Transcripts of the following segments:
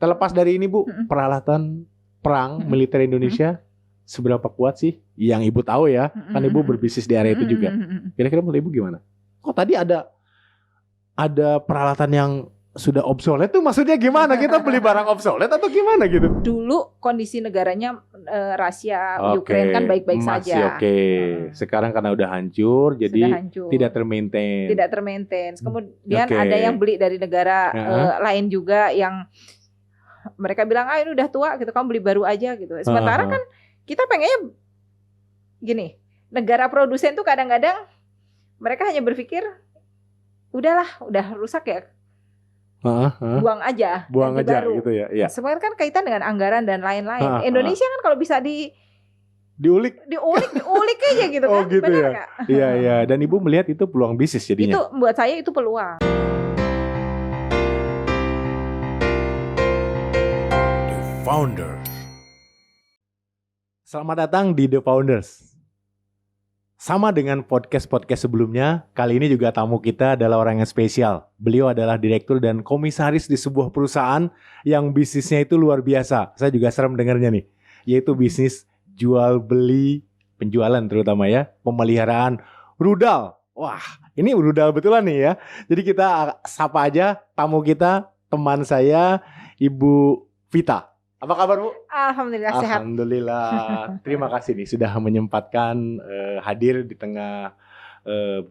Terlepas dari ini Bu, peralatan perang militer Indonesia seberapa kuat sih? Yang Ibu tahu ya, kan Ibu berbisnis di area itu juga. Kira-kira menurut Ibu gimana? Kok tadi ada peralatan yang sudah obsolete tuh maksudnya gimana? Kita beli barang obsolete atau gimana gitu? Dulu kondisi negaranya Rusia, Ukraine kan baik-baik saja. Sekarang karena udah hancur, jadi tidak termaintain. Tidak termaintain. Kemudian ada yang beli dari negara lain juga yang mereka bilang ini udah tua gitu, kamu beli baru aja gitu. Sementara kan kita pengennya gini, negara produsen tuh kadang-kadang mereka hanya berpikir udahlah, udah rusak ya. Buang aja baru. Gitu ya. Iya. Sebenarnya kan kaitan dengan anggaran dan lain-lain. Indonesia kan kalau bisa diulik aja gitu kan. Gitu. Benar ya. gak? Iya. Dan Ibu melihat itu peluang bisnis jadinya. Itu buat saya itu peluang. The Founders. Selamat datang di The Founders. Sama dengan podcast-podcast sebelumnya, kali ini juga tamu kita adalah orang yang spesial. Beliau adalah direktur dan komisaris di sebuah perusahaan yang bisnisnya itu luar biasa. Saya juga serem dengarnya nih, yaitu bisnis jual beli, penjualan terutama ya, pemeliharaan rudal. Wah, ini rudal betulan nih ya. Jadi kita sapa aja tamu kita, teman saya, Ibu Vita. Apa kabar Bu? Alhamdulillah sehat. Alhamdulillah. Terima kasih nih sudah menyempatkan hadir di tengah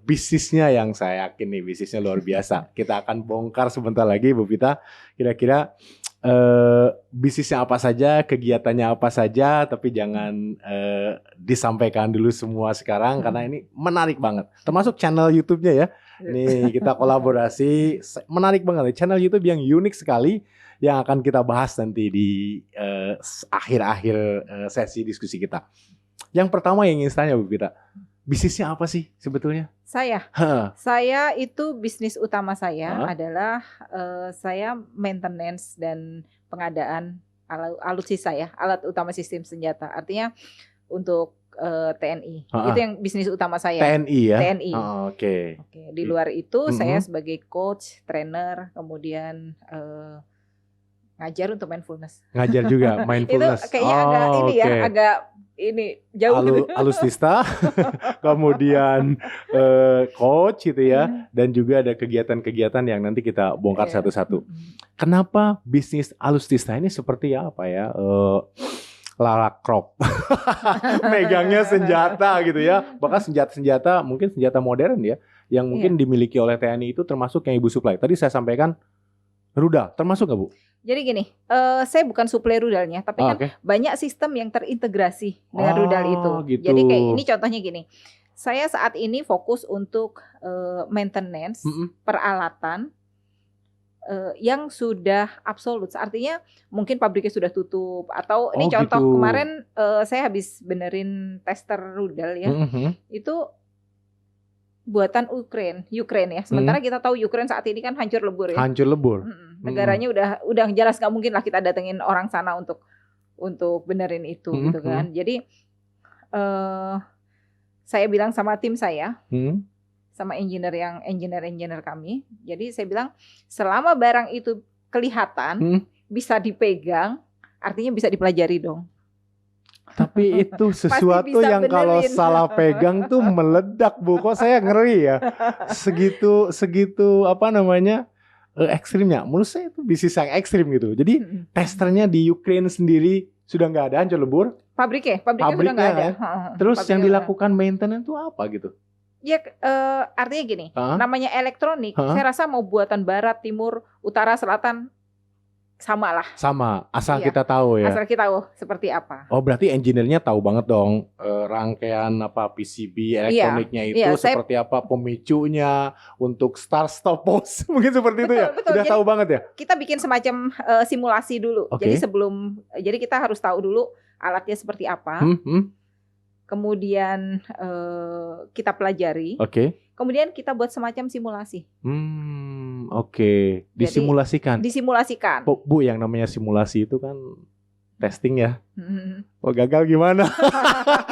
bisnisnya yang saya yakin nih bisnisnya luar biasa. Kita akan bongkar sebentar lagi Bu Vita. Kira-kira bisnisnya apa saja, kegiatannya apa saja, tapi jangan disampaikan dulu semua sekarang karena ini menarik banget. Termasuk channel YouTube-nya ya. Nih kita kolaborasi, menarik banget. Channel YouTube yang unik sekali. Yang akan kita bahas nanti di akhir-akhir sesi diskusi kita. Yang pertama yang ingin tanya Bu Vita, bisnisnya apa sih sebetulnya? Saya itu bisnis utama saya adalah saya maintenance dan pengadaan alutsista ya, alat utama sistem senjata. Artinya untuk TNI. Itu yang bisnis utama saya. TNI ya? TNI. Oke. Di luar itu saya sebagai coach, trainer, kemudian ngajar untuk mindfulness. Ngajar juga mindfulness. Itu kayaknya agak jauh gitu. Alutsista, kemudian coach gitu ya, dan juga ada kegiatan-kegiatan yang nanti kita bongkar satu-satu. Kenapa bisnis alutsista ini seperti apa ya? Lara Croft, megangnya senjata gitu ya. Bahkan senjata-senjata mungkin senjata modern ya, yang mungkin dimiliki oleh TNI itu termasuk yang Ibu supply. Tadi saya sampaikan rudal, termasuk nggak Bu? Jadi gini, saya bukan suplai rudalnya, tapi banyak sistem yang terintegrasi dengan rudal itu. Gitu. Jadi kayak ini contohnya gini, saya saat ini fokus untuk maintenance peralatan yang sudah absolut. Artinya mungkin pabriknya sudah tutup atau ini contoh kemarin saya habis benerin tester rudal ya, itu buatan Ukraine ya. Sementara kita tahu Ukraine saat ini kan hancur lebur ya. Hancur lebur. Negaranya udah jelas nggak mungkin lah kita datengin orang sana untuk benerin itu gitu kan. Jadi saya bilang sama tim saya, sama engineer kami. Jadi saya bilang selama barang itu kelihatan bisa dipegang, artinya bisa dipelajari dong. Tapi itu sesuatu yang kalau salah pegang tuh meledak Bu. Kok saya ngeri ya. Segitu apa namanya ekstrimnya. Menurut saya itu bisnis yang ekstrim gitu. Jadi testernya di Ukraine sendiri sudah nggak ada, hancur lebur. Pabriknya sudah nggak ada. Terus yang dilakukan maintenance itu apa gitu? Ya artinya gini, namanya elektronik. Saya rasa mau buatan barat, timur, utara, selatan sama lah. Sama, asal kita tahu ya. Asal kita tahu seperti apa. Oh berarti engineer-nya tahu banget dong rangkaian apa PCB elektroniknya itu seperti apa, pemicunya untuk start stop pause mungkin seperti itu ya. Betul. Sudah tahu banget ya. Kita bikin semacam simulasi dulu. Jadi kita harus tahu dulu alatnya seperti apa. Kemudian kita pelajari. Kemudian kita buat semacam simulasi. Disimulasikan. Disimulasikan. Bu, yang namanya simulasi itu kan testing ya. Oh gagal gimana?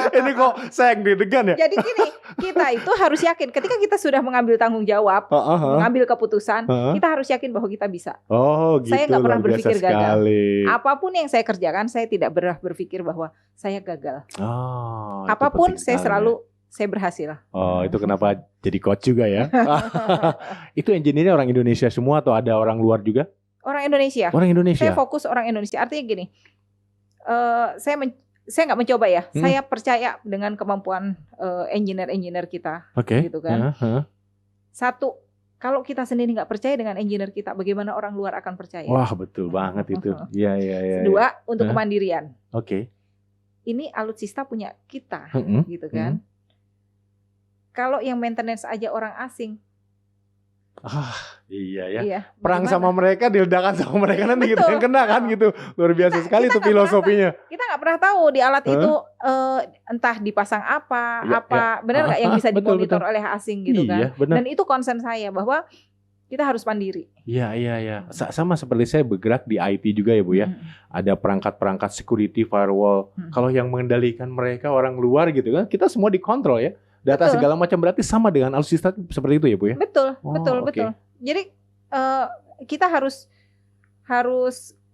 Ini kok saya yang deg-degan ya? Jadi gini, kita itu harus yakin ketika kita sudah mengambil tanggung jawab, mengambil keputusan, kita harus yakin bahwa kita bisa. Oh gitu. Saya nggak pernah luar biasa berpikir gagal. sekali. Apapun yang saya kerjakan, saya tidak pernah berpikir bahwa saya gagal. Oh, itu Apapun penting saya sekali. selalu saya berhasil. Oh itu kenapa jadi coach juga ya? Itu engineer-nya orang Indonesia semua atau ada orang luar juga? Orang Indonesia. Orang Indonesia. Saya fokus orang Indonesia. Artinya gini, saya nggak mencoba ya. Saya percaya dengan kemampuan engineer kita, Oke. gitu kan. Satu, kalau kita sendiri nggak percaya dengan engineer kita, bagaimana orang luar akan percaya? Wah betul banget itu. Iya. Kedua, untuk kemandirian. Oke. Ini alutsista punya kita, gitu kan. Kalau yang maintenance aja orang asing, Iya ya. iya, Perang bagaimana? sama mereka, diledakan sama mereka nanti kita Betul. yang kena kan gitu. Luar biasa sekali kita itu nggak filosofinya. Kita nggak pernah tahu di alat itu entah dipasang apa, benar nggak yang bisa Betul, dimonitor oleh asing gitu kan. Iya benar. Dan itu concern saya bahwa kita harus mandiri. Iya. Sama seperti saya bergerak di IT juga ya Bu ya. Ada perangkat-perangkat security firewall. Kalau yang mengendalikan mereka orang luar gitu kan, kita semua dikontrol ya. Data Betul. segala macam berarti sama dengan alutsista seperti itu ya Bu ya. Betul, Oh, betul. oke. Jadi kita harus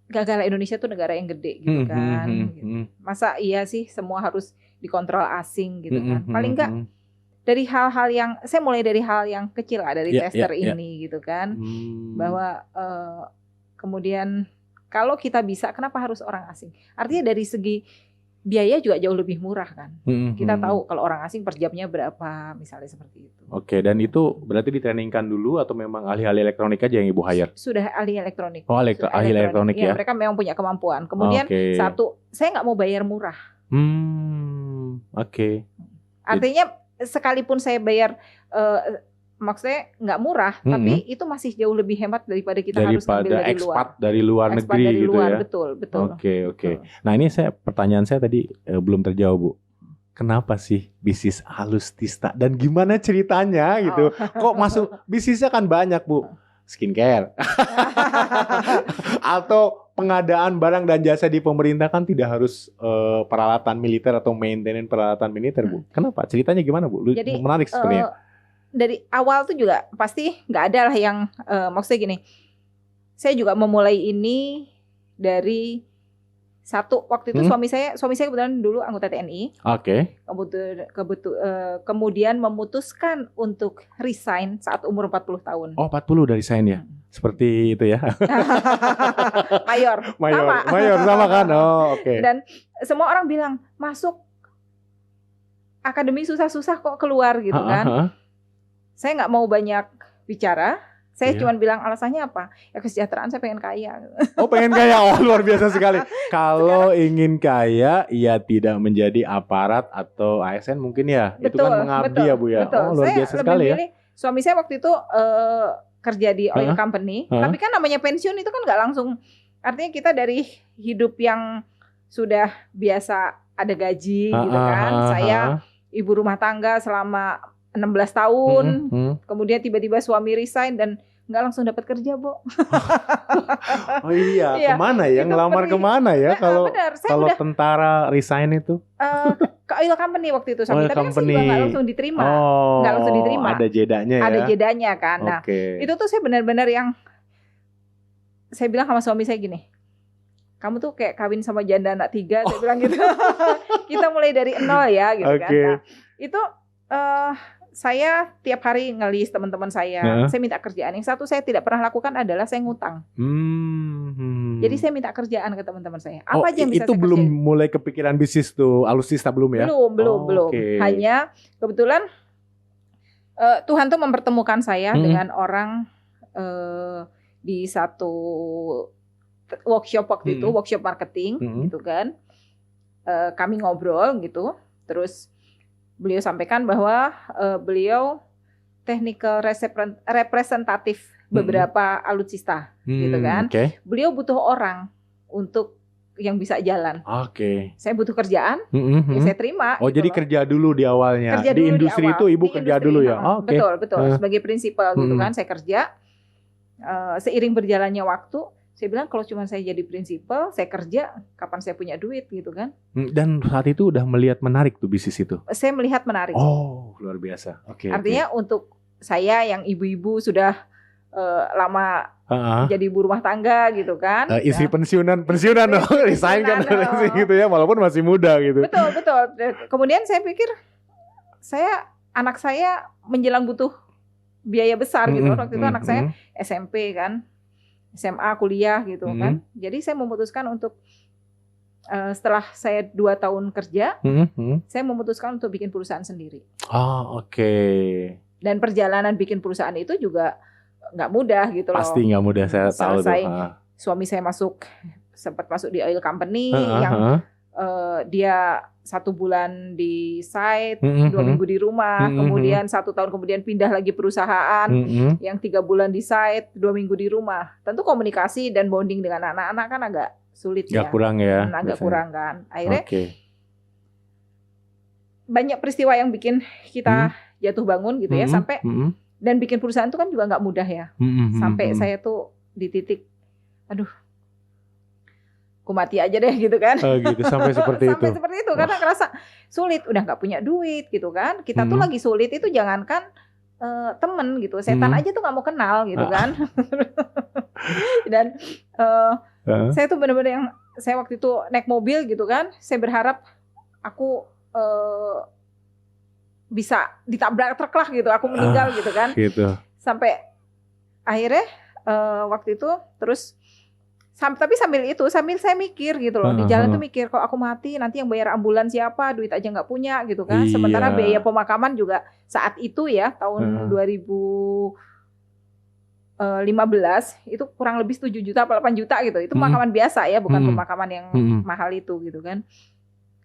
gagal Indonesia tuh negara yang gede gitu kan. Gitu. Masa iya sih semua harus dikontrol asing gitu kan. Paling enggak dari hal-hal yang saya mulai dari hal yang kecil lah dari tester ini gitu kan. Bahwa kemudian kalau kita bisa, kenapa harus orang asing? Artinya dari segi biaya juga jauh lebih murah kan. Kita tahu kalau orang asing per jamnya berapa, misalnya seperti itu. Oke, dan itu berarti ditrainingkan dulu atau memang ahli-ahli elektronik aja yang Ibu hire? Sudah ahli elektronik. Oh, ahli elektronik ya. Mereka memang punya kemampuan. Kemudian satu, saya nggak mau bayar murah. Oke. Artinya sekalipun saya bayar maksudnya nggak murah, tapi itu masih jauh lebih hemat daripada kita harus ambil dari luar. Dari luar negeri dari gitu luar, ya. Betul. Oke. Nah ini pertanyaan saya tadi belum terjawab Bu. Kenapa sih bisnis alutsista dan gimana ceritanya gitu? Kok masuk bisnisnya kan banyak Bu, skincare atau pengadaan barang dan jasa di pemerintah kan tidak harus peralatan militer atau maintenance peralatan militer Bu. Kenapa? Ceritanya gimana Bu? Jadi, menarik sebenarnya. Dari awal tuh juga pasti nggak ada lah yang maksudnya gini. Saya juga memulai ini dari satu waktu itu suami saya kebetulan dulu anggota TNI. Oke. Kemudian memutuskan untuk resign saat umur 40 tahun. Oh 40 dari resign ya. Seperti itu ya. Mayor sama kan. Oh oke. Dan semua orang bilang masuk akademi susah-susah kok keluar gitu kan. Saya nggak mau banyak bicara. Saya cuma bilang alasannya apa? Ya kesejahteraan, saya pengen kaya. Oh pengen kaya, oh luar biasa sekali. Kalau ingin kaya, ya tidak menjadi aparat atau ASN mungkin ya. Itu kan mengabdi ya Bu ya. Betul. Oh luar biasa sekali ya. Suami saya waktu itu kerja di oil company. Tapi kan namanya pensiun itu kan nggak langsung. Artinya kita dari hidup yang sudah biasa ada gaji gitu kan. Saya ibu rumah tangga selama 16 tahun, kemudian tiba-tiba suami resign dan nggak langsung dapat kerja, Bu. Oh iya, kemana ya? Ngelamar kemana ya? Kalau tentara resign itu? Ke oil company waktu itu, tapi kan saya juga nggak langsung diterima. Nggak langsung diterima. Ada jedanya ya? Ada jedanya kan. Nah, itu tuh saya benar-benar yang saya bilang sama suami saya gini, kamu tuh kayak kawin sama janda anak 3, saya bilang gitu. Kita mulai dari nol ya, gitu kan. Nah, itu saya tiap hari ngelis teman-teman saya minta kerjaan. Yang satu saya tidak pernah lakukan adalah saya ngutang. Jadi saya minta kerjaan ke teman-teman saya. Apa aja yang bisa itu saya belum kerjain? mulai kepikiran bisnis tuh, alutsista belum ya? Belum. Hanya kebetulan Tuhan tuh mempertemukan saya dengan orang di satu workshop waktu itu, workshop marketing gitu kan. Kami ngobrol gitu, terus beliau sampaikan bahwa beliau technical representatif beberapa alutsista gitu kan. Beliau butuh orang untuk yang bisa jalan. Saya butuh kerjaan, ya saya terima. Oh, gitu jadi kerja dulu di awalnya. Di industri itu Ibu kerja dulu ya? Betul. Sebagai prinsipal gitu kan, saya kerja. Seiring berjalannya waktu, Saya bilang kalau cuma saya jadi prinsipal, saya kerja, kapan saya punya duit gitu kan. Dan saat itu udah melihat menarik tuh bisnis itu? Saya melihat menarik. Oh, luar biasa. Oke. Artinya untuk saya yang ibu-ibu sudah lama jadi ibu rumah tangga gitu kan. Istri pensiunan dong, resign kan gitu ya, walaupun masih muda gitu. Betul. Kemudian saya pikir, anak saya menjelang butuh biaya besar gitu. Waktu itu anak saya SMP kan, SMA, kuliah gitu kan. Jadi saya memutuskan untuk setelah saya 2 tahun kerja, saya memutuskan untuk bikin perusahaan sendiri. Oke. Dan perjalanan bikin perusahaan itu juga nggak mudah gitu loh. Pasti nggak mudah, saya tahu tuh. Suami saya sempat masuk di oil company yang dia 1 bulan di site, 2 minggu di rumah, kemudian 1 tahun kemudian pindah lagi perusahaan yang 3 bulan di site, 2 minggu di rumah. Tentu komunikasi dan bonding dengan anak-anak kan agak sulit ya. Kurang ya. Agak kurang kan. Akhirnya banyak peristiwa yang bikin kita jatuh bangun gitu ya, sampai dan bikin perusahaan itu kan juga nggak mudah ya. Sampai saya tuh di titik, aduh, aku mati aja deh gitu kan. Gitu, sampai seperti itu. Sampai seperti itu karena ngerasa sulit, udah nggak punya duit gitu kan. Kita tuh lagi sulit itu jangankan temen gitu, setan aja tuh nggak mau kenal gitu kan. Dan saya tuh benar-benar yang saya waktu itu naik mobil gitu kan, saya berharap aku bisa ditabrak truk lah gitu, aku meninggal gitu kan. Gitu. Sampai akhirnya waktu itu terus tapi sambil saya mikir gitu loh, di jalan tuh mikir, kalau aku mati nanti yang bayar ambulans siapa, duit aja nggak punya gitu kan. Sementara biaya pemakaman juga saat itu ya tahun 2015 itu kurang lebih 7 juta atau 8 juta gitu. Itu pemakaman biasa ya, bukan pemakaman yang mahal itu gitu kan.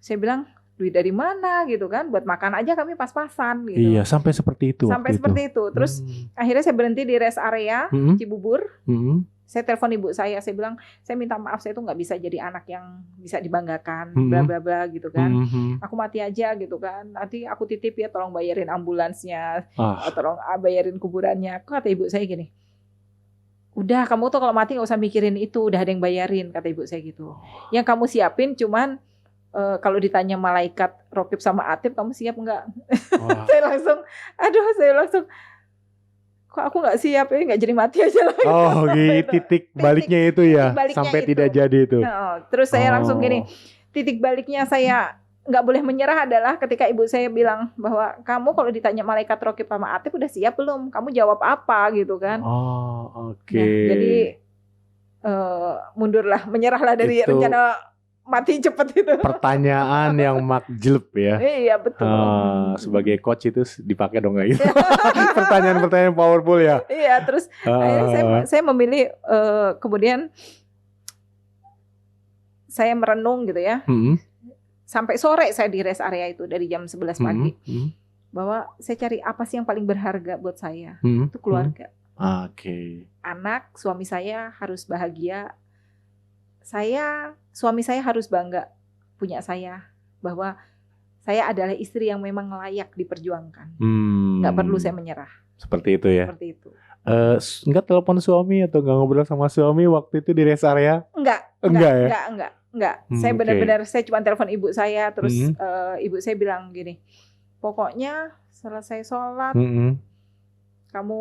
Saya bilang, duit dari mana gitu kan, buat makan aja kami pas-pasan gitu. Iya, sampai seperti itu. Sampai seperti itu. Terus akhirnya saya berhenti di rest area Cibubur. Saya telepon ibu saya bilang, saya minta maaf, saya tuh nggak bisa jadi anak yang bisa dibanggakan, bla bla bla gitu kan. Aku mati aja gitu kan. Nanti aku titip ya, tolong bayarin ambulansnya, tolong bayarin kuburannya. Kata ibu saya gini, udah kamu tuh kalau mati nggak usah mikirin itu, udah ada yang bayarin, kata ibu saya gitu. Yang kamu siapin cuman kalau ditanya malaikat Rokib sama Atib, kamu siap nggak? Saya langsung, kok aku nggak siap ya, nggak jadi mati aja lah. Gitu, titik baliknya itu ya, sampai itu tidak jadi itu. Terus saya langsung gini, titik baliknya saya nggak boleh menyerah adalah ketika ibu saya bilang bahwa kamu kalau ditanya malaikat Rokib sama Atib udah siap belum? Kamu jawab apa gitu kan? Jadi mundurlah, menyerahlah dari rencana mati cepet itu. Pertanyaan yang makjleb ya. Iya betul. Sebagai coach itu dipakai dong gitu. Pertanyaan-pertanyaan powerful ya. Iya, terus akhirnya saya memilih kemudian saya merenung gitu ya. Sampai sore saya di rest area itu dari jam 11 pagi. Bahwa saya cari apa sih yang paling berharga buat saya. Itu keluarga. Anak, suami saya harus bahagia. Suami saya harus bangga punya saya, bahwa saya adalah istri yang memang layak diperjuangkan. Nggak perlu saya menyerah. Seperti itu ya. Seperti itu. Nggak telepon suami atau nggak ngobrol sama suami waktu itu di rest area? Enggak. Saya benar-benar saya cuma telepon ibu saya, terus ibu saya bilang gini, pokoknya selesai sholat kamu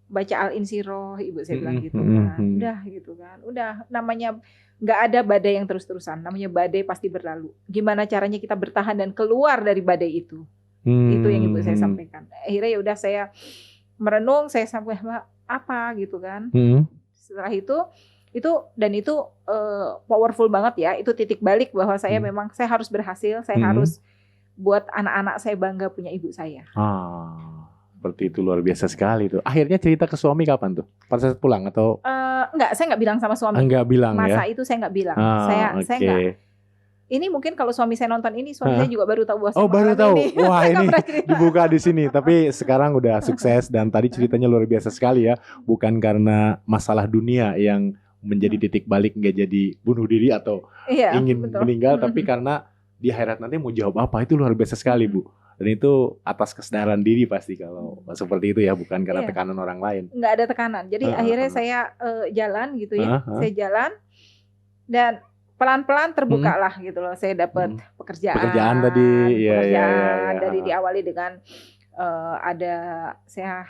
baca Al-Insyirah, ibu saya bilang gitu kan. Udah gitu kan. Udah, namanya nggak ada badai yang terus-terusan. Namanya badai pasti berlalu. Gimana caranya kita bertahan dan keluar dari badai itu? Itu yang ibu saya sampaikan. Akhirnya ya udah saya merenung, saya sampai apa gitu kan. Setelah itu powerful banget ya. Itu titik balik bahwa saya memang saya harus berhasil, saya harus buat anak-anak saya bangga punya ibu saya. Seperti itu, luar biasa sekali tuh. Akhirnya cerita ke suami kapan tuh? Pas saat pulang atau? Enggak, saya nggak bilang sama suami. Enggak bilang Masa itu saya nggak bilang. Saya nggak. Ini mungkin kalau suami saya nonton ini, suami saya juga baru tahu bahwa baru tahu. Wah, ini dibuka di sini. Tapi sekarang udah sukses dan tadi ceritanya luar biasa sekali ya. Bukan karena masalah dunia yang menjadi titik balik nggak jadi bunuh diri atau ingin meninggal, tapi karena di akhirat nanti mau jawab apa, itu luar biasa sekali Bu. Dan itu atas kesadaran diri pasti kalau seperti itu ya, bukan karena Iya. tekanan orang lain. Nggak ada tekanan. Jadi akhirnya saya jalan gitu ya. Saya jalan dan pelan-pelan terbuka lah gitu loh. Saya dapat pekerjaan tadi, pekerjaan dari diawali dengan ada saya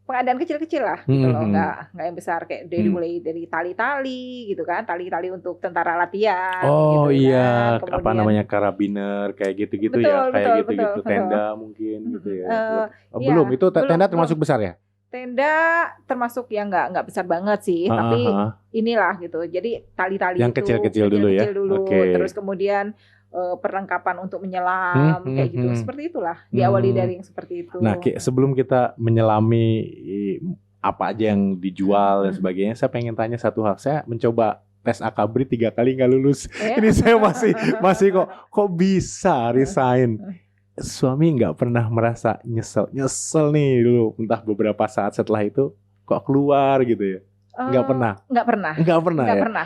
pengadaan kecil-kecil lah gitu loh, nggak yang besar kayak mulai dari tali-tali gitu kan, tali-tali untuk tentara latihan. Oh gitu iya, kan. apa namanya karabiner kayak gitu-gitu ya, kayak gitu-gitu tenda mungkin gitu ya. Belum, itu tenda termasuk besar ya? Tenda termasuk yang nggak besar banget sih, tapi inilah gitu. Jadi tali-tali yang itu kecil-kecil dulu ya. Terus kemudian perlengkapan untuk menyelam kayak gitu. Seperti itulah. Diawali dari yang seperti itu. Nah, sebelum kita menyelami apa aja yang dijual dan sebagainya, saya pengen tanya satu hal. Saya mencoba tes Akabri 3 kali nggak lulus. Ini saya masih kok bisa resign. Suami nggak pernah merasa nyesel nih dulu, entah beberapa saat setelah itu kok keluar gitu ya. Nggak pernah.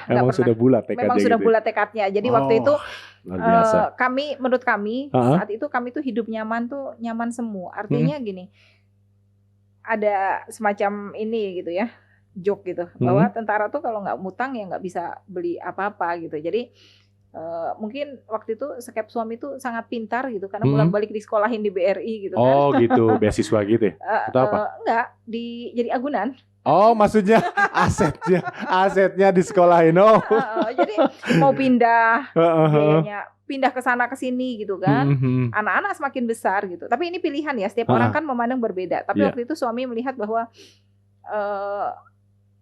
Memang sudah bulat tekadnya. Memang sudah bulat tekadnya. Jadi waktu itu menurut kami saat itu kami tuh hidup nyaman semu. Artinya gini, ada semacam ini gitu ya, joke gitu, bahwa tentara tuh kalau nggak mutang ya nggak bisa beli apa-apa gitu. Jadi mungkin waktu itu sekep suami tuh sangat pintar gitu karena bolak-balik disekolahin di BRI gitu kan. Oh gitu, beasiswa gitu ya? Atau apa? Enggak, jadi agunan. Oh, maksudnya asetnya disekolahin. Oh. Jadi mau pindah, biayanya pindah ke sana ke sini gitu kan. Anak-anak semakin besar gitu. Tapi ini pilihan ya, setiap orang kan memandang berbeda. Tapi waktu itu suami melihat bahwa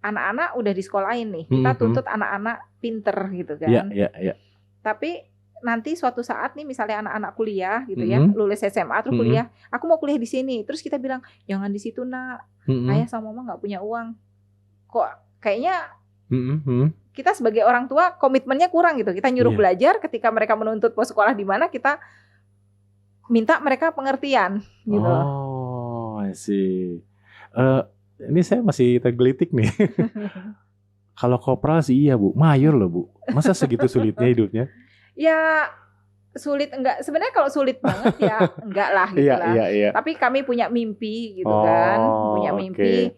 anak-anak udah disekolahin nih. Kita tuntut anak-anak pinter gitu kan. Iya. Tapi nanti suatu saat nih misalnya anak-anak kuliah gitu ya, lulus SMA terus kuliah, aku mau kuliah di sini. Terus kita bilang, jangan di situ nak. Ayah sama mama nggak punya uang. Kok kayaknya kita sebagai orang tua komitmennya kurang gitu. Kita nyuruh belajar, ketika mereka menuntut mau sekolah di mana, kita minta mereka pengertian gitu. Oh, I see. Ini saya masih tergelitik nih. Kalau koperasi iya Bu, mayor loh Bu. Masa segitu sulitnya hidupnya? Ya sulit enggak, sebenarnya kalau sulit banget ya enggak lah gitu lah. Iya. Tapi kami punya mimpi gitu kan, punya mimpi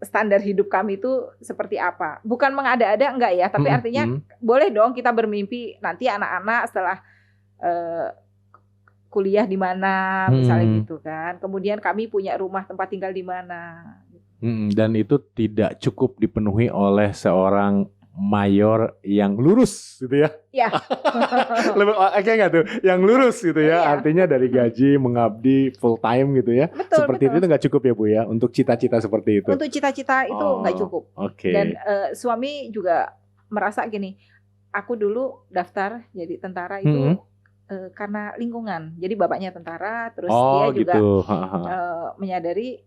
standar hidup kami itu seperti apa. Bukan mengada-ada enggak ya, tapi artinya boleh dong kita bermimpi nanti anak-anak setelah kuliah di mana misalnya gitu kan. Kemudian kami punya rumah tempat tinggal di mana. Dan itu tidak cukup dipenuhi oleh seorang mayor yang lurus gitu ya. Iya. Lebih oke nggak tuh? Yang lurus gitu ya. Iya. Artinya dari gaji mengabdi full time gitu ya. Betul, seperti itu nggak cukup ya Bu ya untuk cita-cita seperti itu. Untuk cita-cita itu nggak cukup. Dan suami juga merasa gini, aku dulu daftar jadi tentara itu karena lingkungan. Jadi bapaknya tentara, terus dia juga menyadari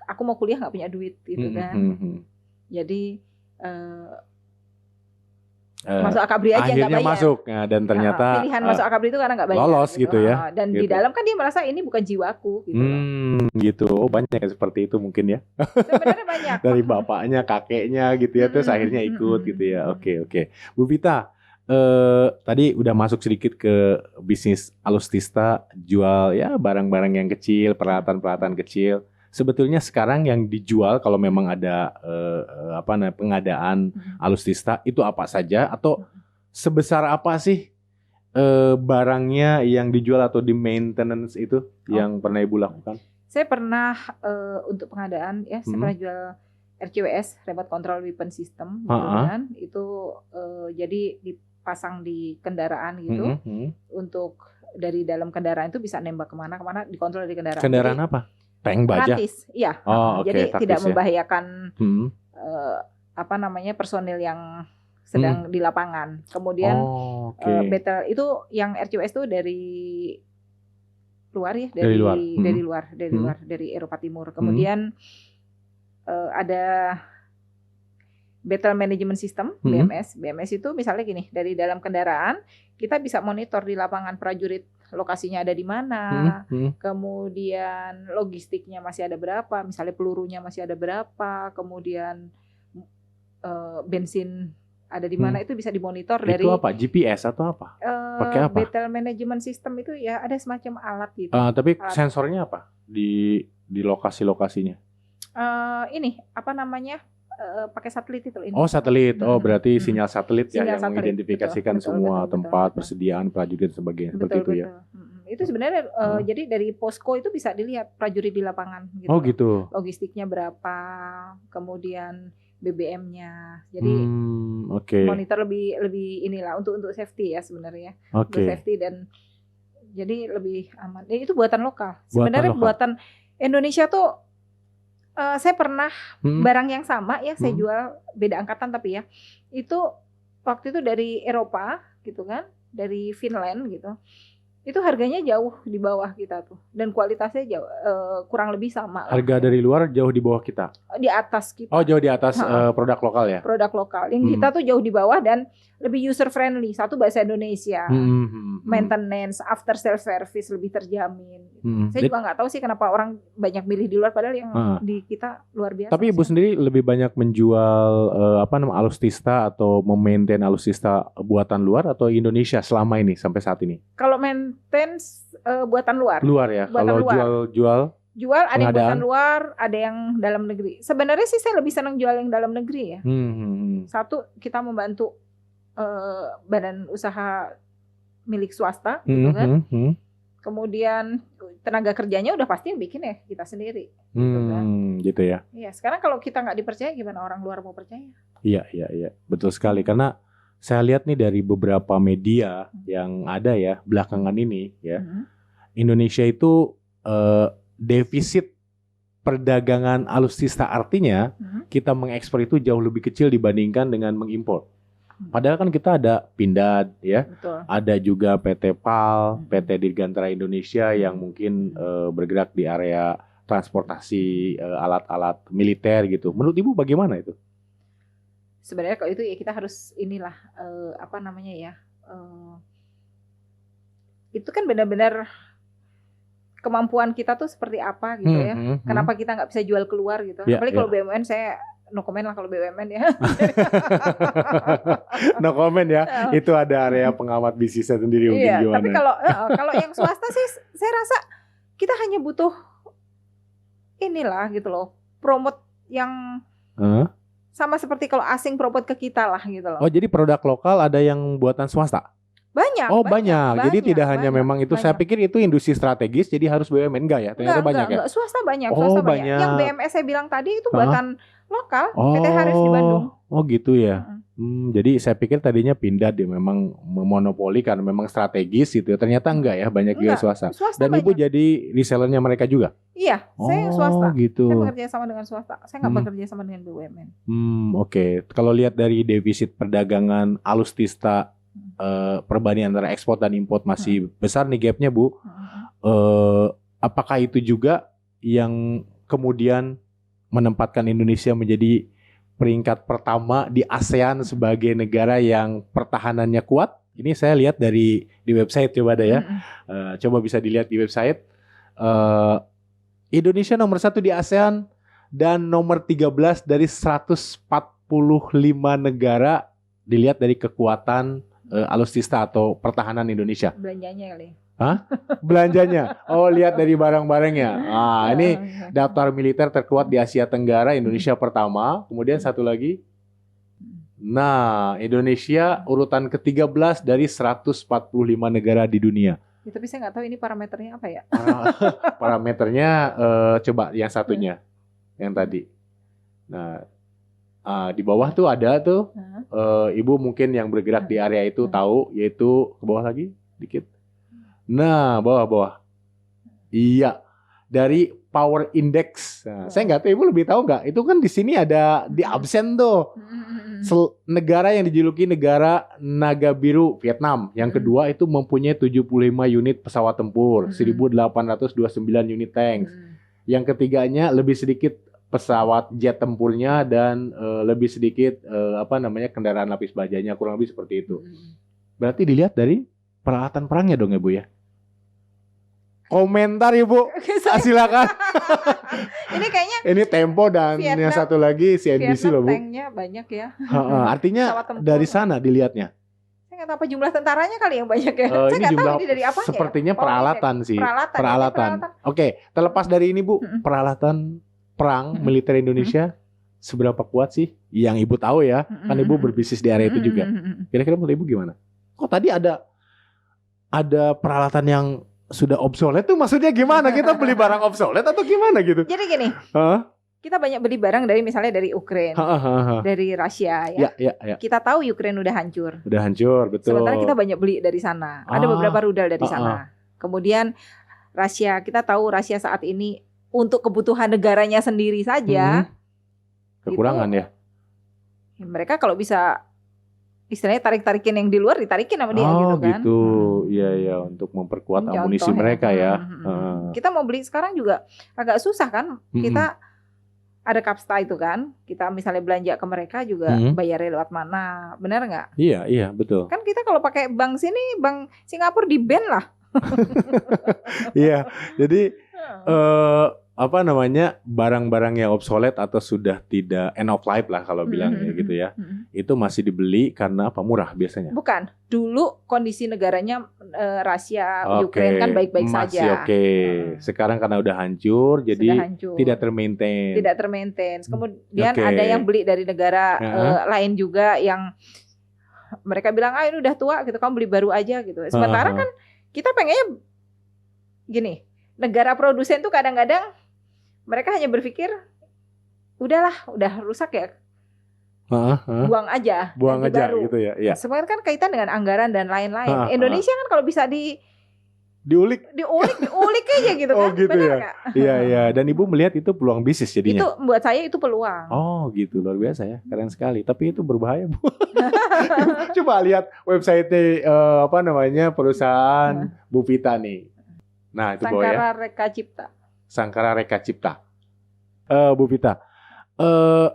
aku mau kuliah nggak punya duit gitu kan. Jadi masuk Akabri aja nggak bayar. Masuk dan ternyata pilihan masuk Akabri itu karena nggak bayar. Lolos gitu ya. Dan gitu. di dalam kan dia merasa ini bukan jiwaku gitu. Gitu. Oh, banyak yang seperti itu mungkin ya. Sebenarnya banyak. Dari bapaknya, kakeknya gitu ya, terus akhirnya ikut gitu ya. Oke. Bu Vita, tadi udah masuk sedikit ke bisnis Alustista, jual ya barang-barang yang kecil, peralatan-peralatan kecil. Sebetulnya sekarang yang dijual kalau memang ada pengadaan Alustista itu apa saja atau sebesar apa sih barangnya yang dijual atau di maintenance itu yang pernah Ibu lakukan? Saya pernah untuk pengadaan ya, saya pernah jual RCWS, Remote Control Weapon System gitu kan. Itu jadi dipasang di kendaraan gitu untuk dari dalam kendaraan itu bisa nembak kemana-kemana, dikontrol dari kendaraan. Kendaraan jadi, apa? Tank baja. Gratis, iya. Jadi tidak membahayakan personil yang sedang di lapangan. Kemudian battle itu yang RCWS itu dari luar ya, dari Eropa Timur. Kemudian ada Battle Management System, BMS. BMS itu misalnya gini, dari dalam kendaraan kita bisa monitor di lapangan prajurit lokasinya ada di mana, kemudian logistiknya masih ada berapa, misalnya pelurunya masih ada berapa, kemudian bensin ada di mana itu bisa dimonitor dari Itu apa? GPS atau apa? Pakai apa? battle management system itu ya ada semacam alat gitu. Tapi Alat. sensornya apa di lokasi-lokasinya? Ini apa namanya? Pakai satelit itu ini. Oh, satelit. Oh, berarti sinyal satelit ya Sinyal yang satelit, mengidentifikasikan betul, semua betul, tempat betul. persediaan prajurit dan sebagainya. Seperti itu ya. Itu sebenarnya jadi dari posko itu bisa dilihat prajurit di lapangan gitu. Oh, gitu. Logistiknya berapa, kemudian BBM-nya. Jadi oke. monitor lebih inilah untuk safety ya sebenarnya. Untuk Oke. safety dan jadi lebih aman. Dan itu buatan lokal. Sebenarnya buatan Indonesia tuh saya pernah barang yang sama ya saya jual beda angkatan tapi ya itu waktu itu dari Eropa gitu kan, dari Finland gitu. Itu harganya jauh di bawah kita tuh dan kualitasnya jauh kurang lebih sama. Harga dari luar jauh di bawah kita. Di atas kita. Oh, jauh di atas produk lokal ya. Produk lokal. Yang kita tuh jauh di bawah dan lebih user friendly. Satu bahasa Indonesia. Maintenance, after sales service lebih terjamin. Saya juga nggak tahu sih kenapa orang banyak milih di luar padahal yang di kita luar biasa. Tapi Ibu sendiri lebih banyak menjual alutsista atau memaintain alutsista buatan luar atau Indonesia selama ini sampai saat ini? Kalau maintenance buatan luar. Luar ya. Kalau jual ada yang buatan luar, ada yang dalam negeri. Sebenarnya sih saya lebih senang jual yang dalam negeri ya. Satu, kita membantu badan usaha milik swasta gitu kan. Kemudian tenaga kerjanya udah pasti yang bikin ya kita sendiri gitu kan. Gitu ya. Iya, sekarang kalau kita nggak dipercaya gimana orang luar mau percaya? Iya. Betul sekali karena saya lihat nih dari beberapa media yang ada ya belakangan ini ya. Indonesia itu defisit perdagangan alutsista artinya kita mengekspor itu jauh lebih kecil dibandingkan dengan mengimpor. Padahal kan kita ada Pindad ya, betul. Ada juga PT PAL, PT Dirgantara Indonesia yang mungkin bergerak di area transportasi alat-alat militer gitu. Menurut Ibu bagaimana itu? Sebenarnya kalau itu ya kita harus inilah itu kan benar-benar kemampuan kita tuh seperti apa gitu ya. Kenapa kita nggak bisa jual keluar gitu? Apalagi kalau BUMN saya no comment lah kalau BUMN ya. No comment ya. Itu ada area pengamat bisnisnya sendiri mungkin gimana. Tapi kalau yang swasta sih saya rasa kita hanya butuh inilah gitu loh. Promote yang sama seperti kalau asing promote ke kita lah gitu loh. Oh, jadi produk lokal ada yang buatan swasta? Banyak. Jadi tidak hanya memang itu. Saya pikir itu industri strategis, jadi harus BUMN enggak ya? Ternyata banyak ya. Enggak, swasta banyak. Yang BMS saya bilang tadi itu buatan lokal, PT Haris di Bandung. Oh gitu ya. Jadi saya pikir tadinya Pindad dia memang memonopoli karena memang strategis gitu. Ternyata enggak ya, banyak juga swasta. Dan banyak. Ibu jadi resellernya mereka juga? Iya, saya swasta. Gitu. Saya bekerja sama dengan swasta. Saya nggak bekerja sama dengan BUMN. Oke. Kalau lihat dari defisit perdagangan alutsista perbandingan antara ekspor dan import masih besar nih gapnya Bu. Apakah itu juga yang kemudian menempatkan Indonesia menjadi peringkat pertama di ASEAN sebagai negara yang pertahanannya kuat? Ini saya lihat di website coba ada ya. Coba bisa dilihat di website. Indonesia nomor 1 di ASEAN dan nomor 13 dari 145 negara dilihat dari kekuatan alutsista atau pertahanan Indonesia. Belanjanya kali. Hah? Belanjanya? Oh, lihat dari barang-barangnya. Ini daftar militer terkuat di Asia Tenggara, Indonesia pertama. Kemudian satu lagi. Nah, Indonesia urutan ke-13 dari 145 negara di dunia. Ya, tapi saya nggak tahu ini parameternya apa ya. Parameternya coba yang satunya, yang tadi. Nah, di bawah tuh ada tuh, Ibu mungkin yang bergerak di area itu tahu, yaitu ke bawah lagi, dikit. Nah, bawah. Iya, dari Power Index. Nah, saya nggak tahu, Ibu lebih tahu nggak? Itu kan di sini ada di absen tuh. Negara yang dijuluki negara naga biru Vietnam. Yang kedua itu mempunyai 75 unit pesawat tempur, 1829 unit tanks. Yang ketiganya lebih sedikit pesawat jet tempurnya dan lebih sedikit kendaraan lapis bajanya, kurang lebih seperti itu. Berarti dilihat dari peralatan perangnya dong ya Bu ya. Komentar Ibu, silakan. Ini kayaknya Ini Tempo dan yang Vietnam- satu lagi CNBC loh, Bu. tanknya banyak ya. Artinya Pesawat tempur. dari sana dilihatnya. Saya nggak tahu apa jumlah tentaranya kali yang banyak ya. Saya Ini nggak tahu jumlah ini dari apanya. sepertinya ya? peralatan sih. Peralatan. Oke, terlepas dari ini, Bu, Mm-mm. peralatan perang Mm-mm. militer Indonesia seberapa kuat sih? Yang Ibu tahu ya, kan Ibu berbisnis di area itu juga. Kira-kira menurut Ibu gimana? Kok tadi ada peralatan yang sudah obsolete tuh maksudnya gimana? Kita beli barang obsolete atau gimana gitu? Jadi gini, Hah? kita banyak beli barang dari misalnya dari Ukraina, dari Rusia ya. Ya. Kita tahu Ukraina udah hancur. Udah hancur, betul. Sementara kita banyak beli dari sana. Ada beberapa rudal dari sana. Kemudian Rusia, kita tahu Rusia saat ini untuk kebutuhan negaranya sendiri saja. Kekurangan ya. Mereka kalau bisa istilahnya tarik-tarikin yang di luar ditarikin sama dia gitu kan. Gitu. Iya, untuk memperkuat Contoh amunisi mereka ya. Kita mau beli sekarang juga agak susah kan. Kita ada Kapsta itu kan. Kita misalnya belanja ke mereka juga bayarnya lewat mana. Benar nggak? Iya, betul. Kan kita kalau pakai bank sini, bank Singapura di-ban lah. Iya. Jadi barang-barang yang obsolete atau sudah tidak end of life lah kalau bilangnya gitu ya. Itu masih dibeli karena apa? Murah biasanya. Bukan. Dulu kondisi negaranya Rusia, Ukraina kan baik-baik saja. Sekarang karena udah hancur jadi hancur. tidak termaintain. Kemudian ada yang beli dari negara lain juga yang mereka bilang ini udah tua gitu, kamu beli baru aja gitu. Sementara kan kita pengennya gini, negara produsen tuh kadang-kadang mereka hanya berpikir udahlah, udah rusak ya, buang aja baru. Gitu ya. Iya. Sebenarnya kan kaitan dengan anggaran dan lain-lain. Indonesia kan kalau bisa diulik aja gitu kan. Gitu. Benar ya. Iya. Dan Ibu melihat itu peluang bisnis jadinya. Itu buat saya itu peluang. Oh gitu, luar biasa ya, keren sekali. Tapi itu berbahaya, Bu. Coba lihat website perusahaan Bu Vita nih. Nah itu bawah ya. Sangkara Reka Cipta. Bu Vita,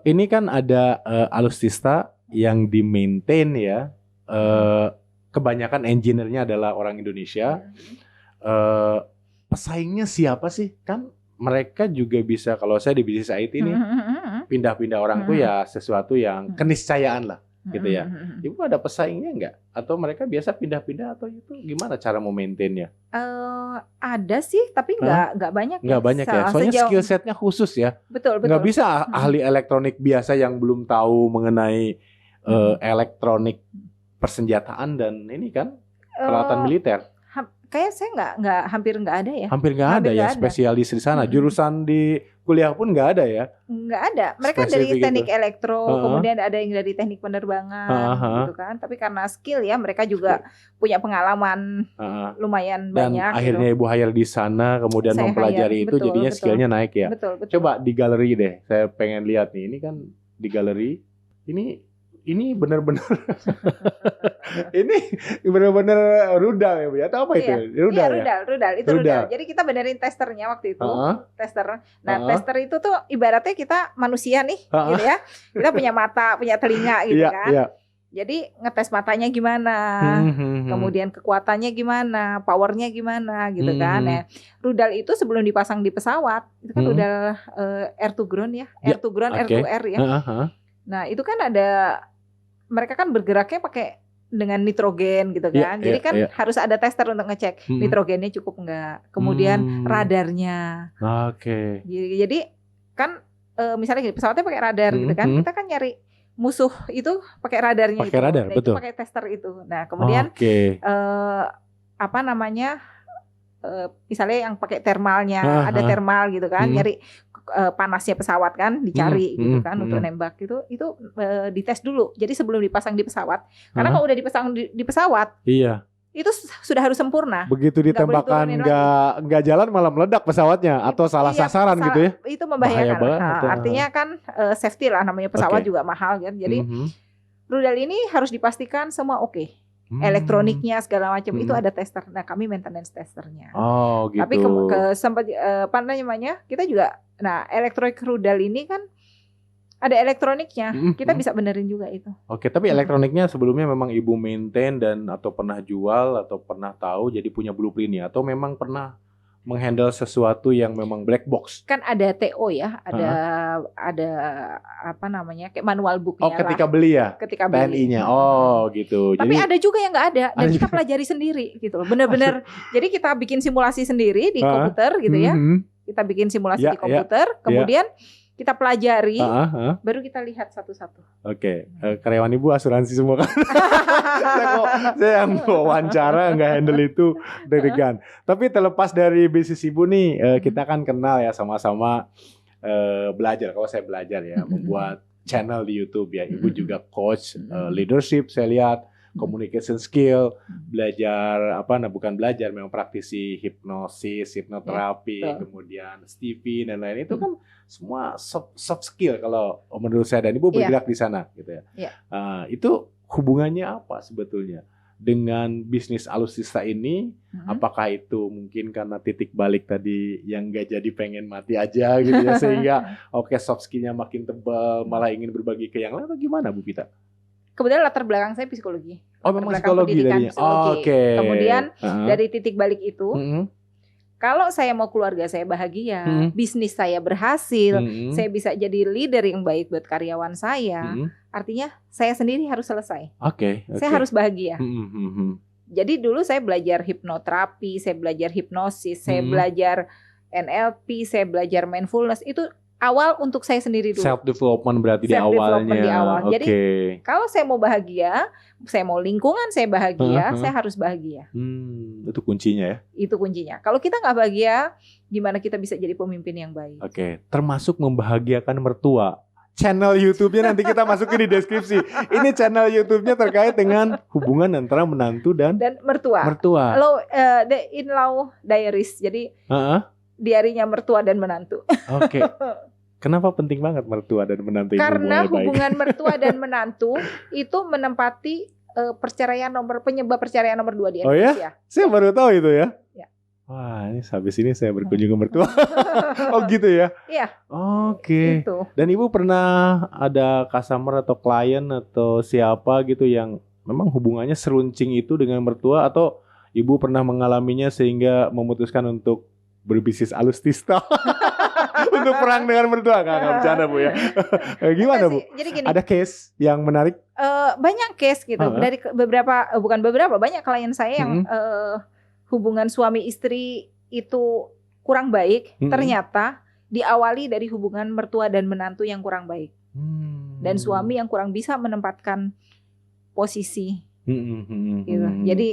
ini kan ada alutsista yang di-maintain ya. Kebanyakan engineer-nya adalah orang Indonesia. Pesaingnya siapa sih? Kan mereka juga bisa, kalau saya di bisnis IT ini pindah-pindah orang tuh ya sesuatu yang keniscayaan lah gitu ya. Ibu ada pesaingnya nggak? Atau mereka biasa pindah-pindah atau itu gimana cara memaintainnya? Ada sih, tapi nggak banyak. Nggak banyak ya. Soalnya skill setnya khusus ya. Betul. Nggak bisa ahli elektronik biasa yang belum tahu mengenai elektronik persenjataan dan ini kan peralatan militer. Kayak saya hampir nggak ada ya. Hampir nggak ada ya spesialis di sana. Jurusan di kuliah pun nggak ada ya. Nggak ada. Mereka dari teknik elektro, kemudian ada yang dari teknik penerbangan, gitu kan. Tapi karena skill ya, mereka juga punya pengalaman lumayan dan banyak. Akhirnya Ibu hire di sana, kemudian saya mempelajari itu, jadinya skillnya naik ya. Betul. Coba di galeri deh, saya pengen lihat nih. Ini kan di galeri. Ini benar-benar ini benar-benar rudal ya Bu ya? Atau apa itu? Rudal. Itu rudal. Jadi kita benerin testernya waktu itu. Tester. Nah, tester itu tuh ibaratnya kita manusia nih, gitu ya. Kita punya mata, punya telinga gitu kan. Iya. Jadi ngetes matanya gimana, kemudian kekuatannya gimana, powernya gimana gitu kan. Nah, rudal itu sebelum dipasang di pesawat, itu kan rudal air to ground ya. Air to ground, air to air ya. Nah, itu kan ada, mereka kan bergeraknya pakai dengan nitrogen gitu kan. Jadi kan harus ada tester untuk ngecek nitrogennya cukup enggak. Kemudian radarnya. Jadi kan misalnya gini, pesawatnya pakai radar gitu kan. Kita kan nyari musuh itu pakai radarnya. Pakai radar, betul. Pakai tester itu. Nah, kemudian misalnya yang pakai termalnya, ada termal gitu kan, nyari panasnya pesawat kan, dicari gitu kan untuk nembak itu dites dulu. Jadi sebelum dipasang di pesawat, karena kalau udah dipasang di pesawat, itu sudah harus sempurna. Begitu ditembakkan nggak jalan malah meledak pesawatnya atau salah sasaran gitu ya? Itu membahayakan. Artinya kan safety lah, namanya pesawat juga mahal kan. Jadi rudal ini harus dipastikan semua oke. Elektroniknya segala macam itu ada tester. Nah, kami maintenance testernya. Gitu. Tapi sempat kita juga, nah elektronik rudal ini kan ada elektroniknya. Kita bisa benerin juga itu. Tapi elektroniknya sebelumnya memang Ibu maintain dan atau pernah jual atau pernah tahu jadi punya blueprintnya atau memang pernah menghandle sesuatu yang memang black box. Kan ada TO ya, ada apa namanya, kayak manual booknya lah. Ketika beli ya, ketika beli. TNI-nya. Oh gitu. Tapi Jadi ada juga yang nggak ada dan ada kita juga. pelajari sendiri gitu loh. Bener-bener. Jadi kita bikin simulasi sendiri di komputer gitu ya. Kita bikin simulasi di komputer, kemudian kita pelajari, baru kita lihat satu-satu. Oke. Karyawan ibu asuransi semua kan? saya yang wawancara nggak handle itu deg-degan. Tapi terlepas dari bisnis ibu nih, kita kan kenal ya sama-sama belajar. Kalau saya belajar ya, membuat channel di YouTube ya. Ibu juga coach leadership, saya lihat communication skill, belajar bukan belajar, memang praktisi hipnosis, hipnoterapi, kemudian Stevie dan lain itu kan semua soft skill kalau menurut saya, dan ibu bergerak di sana gitu ya. Itu hubungannya apa sebetulnya dengan bisnis Alustista ini? Apakah itu mungkin karena titik balik tadi yang nggak jadi pengen mati aja gitu ya, sehingga soft skillnya makin tebal, malah ingin berbagi ke yang lain, atau gimana Bu Pita? Kebetulan latar belakang saya psikologi. Memang psikologi tadinya. Kemudian dari titik balik itu, kalau saya mau keluarga saya bahagia, bisnis saya berhasil, saya bisa jadi leader yang baik buat karyawan saya, artinya saya sendiri harus selesai. Saya harus bahagia. Jadi dulu saya belajar hipnoterapi, saya belajar hipnosis, saya belajar NLP, saya belajar mindfulness. Itu awal untuk saya sendiri dulu. Self development berarti di awalnya. Jadi kalau saya mau bahagia, saya mau lingkungan saya bahagia, saya harus bahagia. Itu kuncinya ya. Itu kuncinya. Kalau kita nggak bahagia, gimana kita bisa jadi pemimpin yang baik? Termasuk membahagiakan mertua. Channel YouTube-nya nanti kita masukin di deskripsi. Ini channel YouTube-nya terkait dengan hubungan antara menantu dan mertua. The In-Law Diaries. Jadi diarinya mertua dan menantu. Kenapa penting banget mertua dan menantu? Karena hubungan mertua dan menantu itu menempati penyebab perceraian nomor 2 di Indonesia. Oh ya? Saya baru tahu itu ya. Wah, ini habis ini saya berkunjung ke mertua. Gitu ya? Iya. Gitu. Dan ibu pernah ada customer atau klien atau siapa gitu yang memang hubungannya seruncing itu dengan mertua, atau ibu pernah mengalaminya sehingga memutuskan untuk berbisnis Alustista? Untuk perang dengan mertua? Nggak bercanda Bu ya. Gimana Bu? Jadi gini, ada case yang menarik? Banyak case gitu. Dari banyak klien saya yang hubungan suami istri itu kurang baik, ternyata diawali dari hubungan mertua dan menantu yang kurang baik. Dan suami yang kurang bisa menempatkan posisi. Gitu. Jadi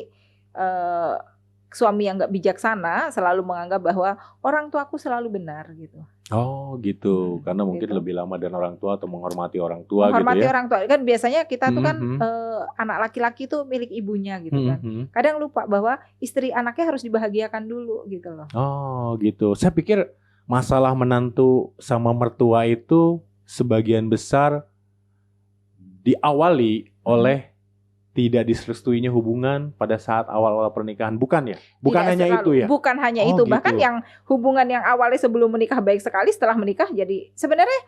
suami yang nggak bijaksana selalu menganggap bahwa orang tuaku selalu benar gitu. Gitu. Karena mungkin lebih lama dan orang tua, atau menghormati orang tua. Menghormati gitu ya. orang tua. Kan biasanya kita tuh kan anak laki-laki tuh milik ibunya gitu kan. Kadang lupa bahwa istri anaknya harus dibahagiakan dulu gitu loh. Gitu. Saya pikir masalah menantu sama mertua itu sebagian besar diawali oleh tidak direstuinya hubungan pada saat awal-awal pernikahan, bukan ya? Bukan hanya itu ya? Bukan hanya itu, bahkan yang hubungan yang awalnya sebelum menikah baik sekali, setelah menikah jadi sebenarnya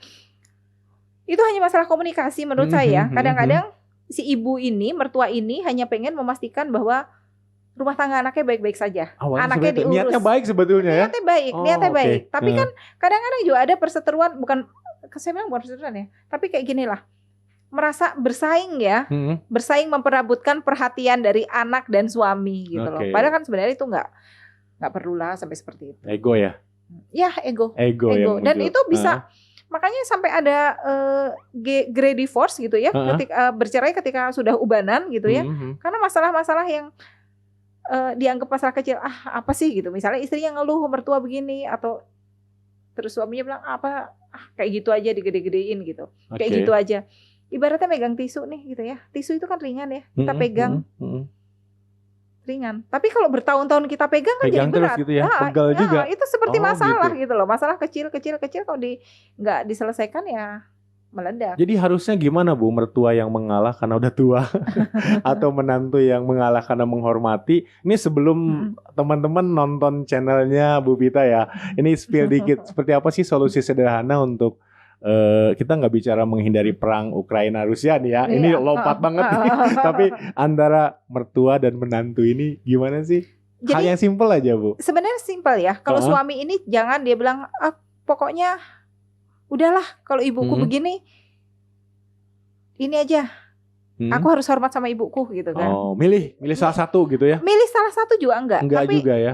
itu hanya masalah komunikasi menurut saya. Kadang-kadang si ibu ini, mertua ini hanya pengen memastikan bahwa rumah tangga anaknya baik-baik saja. Anaknya diurus. Niatnya baik sebetulnya ya? Niatnya baik. Tapi kan kadang-kadang juga ada perseteruan, saya bilang bukan perseteruan ya, tapi kayak gini lah. Merasa bersaing ya, bersaing memperebutkan perhatian dari anak dan suami gitu loh. Padahal kan sebenarnya itu nggak perlulah sampai seperti itu. Ego ya? Ya ego. Dan itu bisa, makanya sampai ada grade divorce gitu ya, ketika bercerai ketika sudah ubanan gitu ya, karena masalah-masalah yang dianggap masalah kecil, apa sih gitu. Misalnya istrinya ngeluh mertua begini, atau terus suaminya bilang kayak gitu aja digede-gedein gitu, kayak gitu aja. Ibaratnya megang tisu nih gitu ya. Tisu itu kan ringan ya. Kita pegang. Ringan. Tapi kalau bertahun-tahun kita pegang kan jadi berat. Gitu ya. Pegal juga. Itu seperti masalah gitu loh. Masalah kecil kalau nggak diselesaikan ya meledak. Jadi harusnya gimana Bu, mertua yang mengalah karena udah tua atau menantu yang mengalah karena menghormati? Ini sebelum teman-teman nonton channelnya Bu Pita ya. Ini spill dikit. Seperti apa sih solusi sederhana untuk kita nggak bicara menghindari perang Ukraina Rusia nih ya, ini lompat banget nih. Tapi antara mertua dan menantu ini gimana sih? Hal Jadi yang simpel aja, Bu. sebenarnya simpel ya. Kalau Heeh. suami ini jangan dia bilang, pokoknya udahlah kalau ibuku begini, ini aja. Aku harus hormat sama ibuku gitu kan. Oh, milih salah satu gitu ya? Milih salah satu juga enggak. Enggak Tapi juga ya?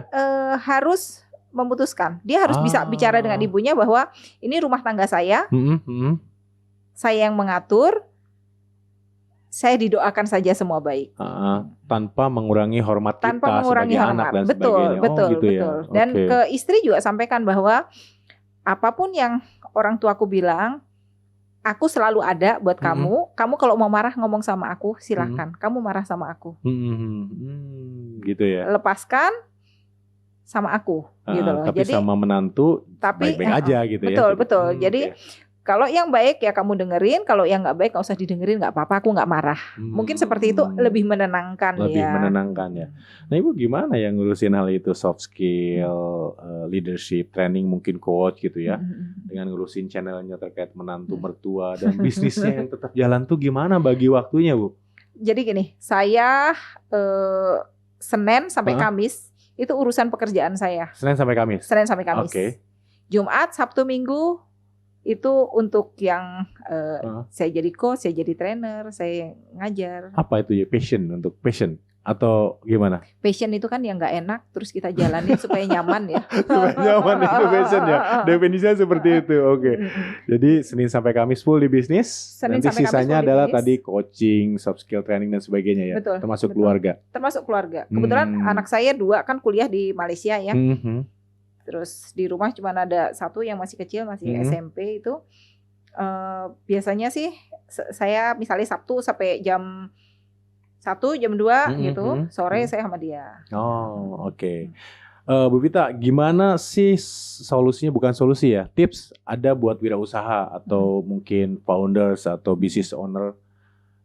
harus memutuskan. Dia harus bisa bicara dengan ibunya bahwa ini rumah tangga saya yang mengatur. Saya didoakan saja semua baik. Tanpa mengurangi hormat Tanpa kita mengurangi sebagai hormat. anak dan Betul, sebagainya. betul, Gitu betul. ya? Dan Oke. ke istri juga sampaikan bahwa apapun yang orang tuaku bilang, aku selalu ada buat kamu. Kamu kalau mau marah ngomong sama aku, silahkan. Kamu marah sama aku. Gitu ya. Lepaskan sama aku, gitu loh. Tapi Jadi sama menantu baik-baik aja gitu ya. betul, betul. Jadi oke. kalau yang baik ya kamu dengerin, kalau yang nggak baik nggak usah didengerin, nggak apa-apa, aku nggak marah. Mungkin seperti itu lebih menenangkan Lebih ya. menenangkan ya. Nah, Ibu gimana yang ngurusin hal itu, soft skill, leadership, training, mungkin coach gitu ya, dengan ngurusin channelnya terkait menantu, mertua, dan bisnisnya yang tetap jalan tuh gimana bagi waktunya, Bu? Jadi gini, saya Senin sampai Kamis itu urusan pekerjaan saya. Senin sampai Kamis? Senin sampai Kamis. Oke. Jumat, Sabtu, Minggu itu untuk yang saya jadi coach, saya jadi trainer, saya ngajar. Apa itu ya, passion atau gimana? Passion itu kan yang nggak enak terus kita jalanin supaya nyaman ya. Supaya nyaman itu passion ya. Definisinya seperti itu. Oke. Jadi Senin sampai Kamis full di bisnis. Senin Nanti sampai Kamis sisanya full di adalah bisnis. tadi coaching, soft skill training dan sebagainya ya. Betul, Termasuk betul. keluarga. Termasuk keluarga. Kebetulan anak saya 2 kan kuliah di Malaysia ya. Terus di rumah cuma ada 1 yang masih kecil, masih SMP itu. Biasanya sih saya misalnya Sabtu sampai jam 1, jam 2 gitu, sore saya sama dia. Oh, oke. Bu Vita, gimana sih solusinya, bukan solusi ya, tips ada buat wirausaha atau mungkin founders atau business owner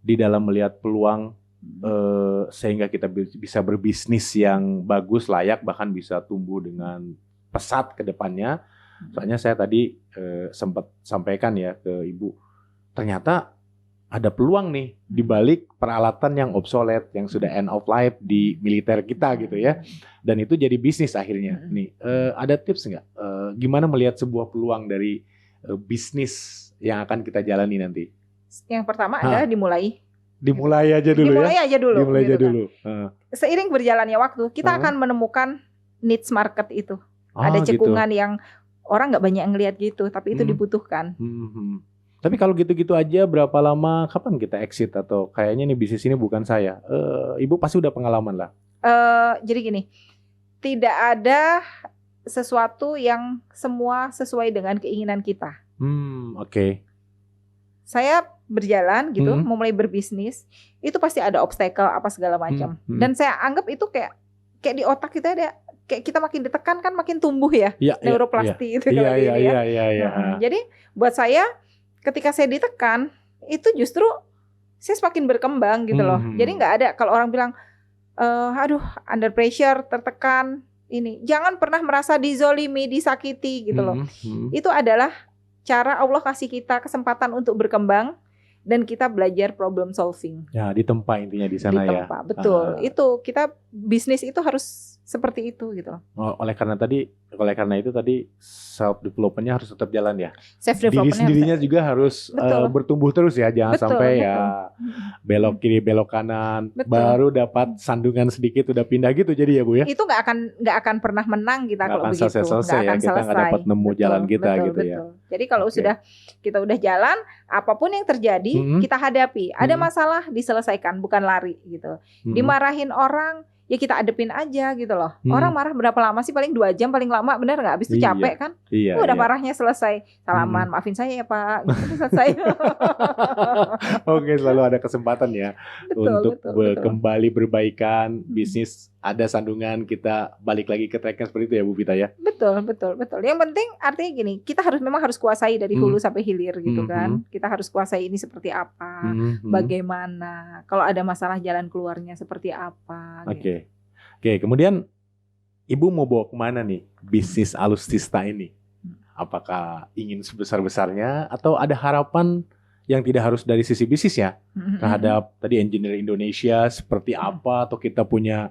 di dalam melihat peluang sehingga kita bisa berbisnis yang bagus, layak, bahkan bisa tumbuh dengan pesat ke depannya. Soalnya saya tadi sempat sampaikan ya ke Ibu, ternyata ada peluang nih di balik peralatan yang obsolete, yang sudah end of life di militer kita gitu ya. Dan itu jadi bisnis akhirnya. Nih, ada tips nggak? Gimana melihat sebuah peluang dari bisnis yang akan kita jalani nanti? Yang pertama adalah dimulai. Dimulai aja dulu Dimulai ya. aja dulu. Dimulai aja gitu dulu. kan. Seiring berjalannya waktu, kita akan menemukan niche market itu. Ada cekungan yang orang nggak banyak ngelihat gitu, tapi itu dibutuhkan. Tapi kalau gitu-gitu aja berapa lama, kapan kita exit atau kayaknya nih bisnis ini bukan saya? Ibu pasti udah pengalaman lah. Jadi gini, tidak ada sesuatu yang semua sesuai dengan keinginan kita. Oke. Saya berjalan gitu, memulai berbisnis, itu pasti ada obstacle apa segala macam. Dan saya anggap itu kayak di otak kita ada, kayak kita makin ditekan kan makin tumbuh ya, neuroplasti itu kalau ini ya. Jadi buat saya ketika saya ditekan itu justru saya semakin berkembang gitu loh. Jadi nggak ada kalau orang bilang, aduh under pressure, tertekan ini, jangan pernah merasa dizolimi, disakiti gitu loh. Itu adalah cara Allah kasih kita kesempatan untuk berkembang dan kita belajar problem solving. Ya, ditempa intinya di sana ya. Ditempa, betul. Itu kita bisnis itu harus seperti itu gitu. Oleh karena itu tadi self development-nya harus tetap jalan ya. Self Diri development sendirinya juga harus bertumbuh terus ya, jangan sampai ya belok kiri belok kanan, baru dapat sandungan sedikit udah pindah gitu jadi ya Bu ya. Itu nggak akan pernah menang kita kalau begitu. Selesai ya, kita nggak dapat nemu jalan kita gitu ya. Jadi kalau kita udah jalan, apapun yang terjadi kita hadapi. Ada masalah diselesaikan, bukan lari gitu. Dimarahin orang ya kita adepin aja gitu loh. Orang marah berapa lama sih? Paling 2 jam paling lama, bener nggak? Habis itu capek kan? Udah parahnya selesai. Salaman, maafin saya ya Pak. Gitu, selesai. Oke, selalu ada kesempatan ya untuk kembali berbaikan bisnis. Ada sandungan, kita balik lagi ke tracknya seperti itu ya Bu Vita ya. Betul. Yang penting artinya gini, kita memang harus kuasai dari hulu sampai hilir gitu kan. Kita harus kuasai ini seperti apa, bagaimana, kalau ada masalah jalan keluarnya seperti apa. Oke, kemudian Ibu mau bawa kemana nih bisnis Alustista ini? Apakah ingin sebesar-besarnya atau ada harapan yang tidak harus dari sisi bisnis ya, terhadap tadi engineer Indonesia seperti apa, atau kita punya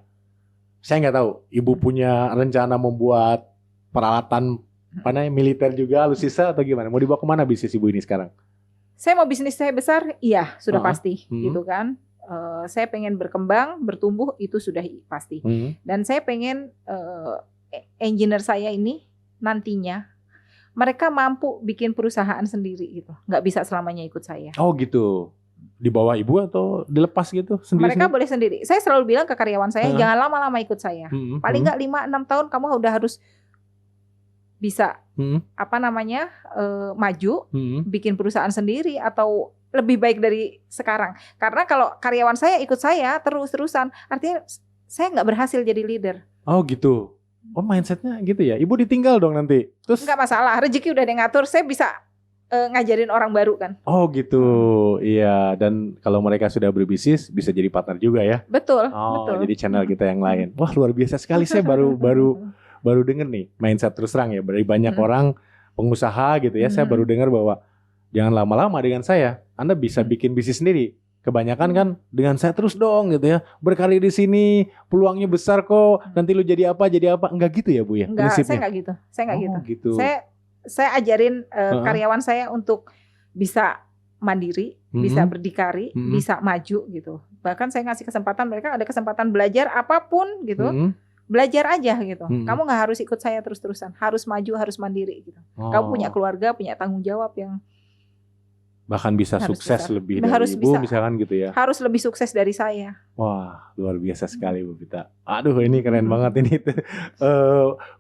saya nggak tahu, Ibu punya rencana membuat peralatan apa namanya, militer juga, alutsista atau gimana? Mau dibawa kemana bisnis Ibu ini sekarang? Saya mau bisnis saya besar, iya sudah pasti, Hmm. gitu kan. Saya pengen berkembang, bertumbuh, itu sudah pasti. Dan saya pengen engineer saya ini nantinya mereka mampu bikin perusahaan sendiri gitu, nggak bisa selamanya ikut saya. Oh gitu. Di bawah Ibu atau dilepas gitu sendiri? Mereka boleh sendiri. Saya selalu bilang ke karyawan saya, jangan lama-lama ikut saya. Paling nggak 5-6 tahun kamu udah harus bisa maju, bikin perusahaan sendiri atau lebih baik dari sekarang. Karena kalau karyawan saya ikut saya terus-terusan, artinya saya nggak berhasil jadi leader. Oh gitu. Oh mindsetnya gitu ya. Ibu ditinggal dong nanti. Terus nggak masalah, rezeki udah ada yang ngatur. Saya bisa ngajarin orang baru kan. Oh gitu. Iya. Dan kalau mereka sudah berbisnis bisa jadi partner juga ya. Betul. Oh betul. jadi channel kita yang lain. Wah luar biasa sekali. Saya baru dengar nih mindset terus terang ya dari banyak orang pengusaha gitu ya. Saya baru dengar bahwa jangan lama-lama dengan saya. Anda bisa bikin bisnis sendiri. Kebanyakan kan dengan saya terus dong gitu ya. Berkarir di sini, peluangnya besar kok. Nanti lu jadi apa? Enggak gitu ya Bu ya? Enggak, prinsipnya? saya enggak gitu. Saya enggak gitu. Saya ajarin karyawan saya untuk bisa mandiri, bisa berdikari, bisa maju gitu. Bahkan saya ngasih kesempatan mereka ada kesempatan belajar apapun gitu. Belajar aja gitu. Kamu nggak harus ikut saya terus-terusan. Harus maju, harus mandiri gitu. Kamu punya keluarga, punya tanggung jawab yang bahkan bisa sukses besar. Lebih dari harus Ibu misalkan gitu ya. Harus lebih sukses dari saya. Wah, luar biasa sekali Bu Vita. Aduh, ini keren banget ini.